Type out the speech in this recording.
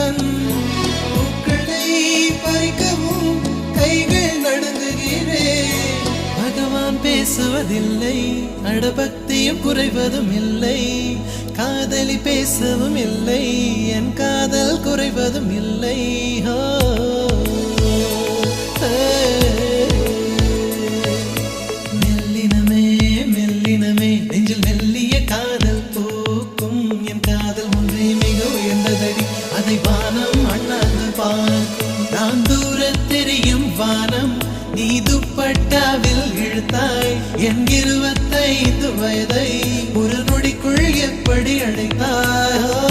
இவன் பூக்களை பறிக்கவும் கைகள் நடுங்குகிறேன். பகவான் பேசுவதில்லை, அடபக்தியும் குறைவதும் இல்லை. காதலி பேசவும் இல்லை, என் காதல் குறைவதும் இல்லை. மெல்லினமே மெல்லினமே நெஞ்சில் மெல்லிய காதல் பூக்கும். என் காதல் ஒன்றே மிக உயர்ந்ததடி, அதை வானம் அண்ணாந்து பார்க்கும். நான் தூர தெரியும் வானம், நீ துப்பட்டாவில் இழுத்தாய். என் 25 வயதை ஒரு நொடிக்குள் எப்படி அடைத்தாய்?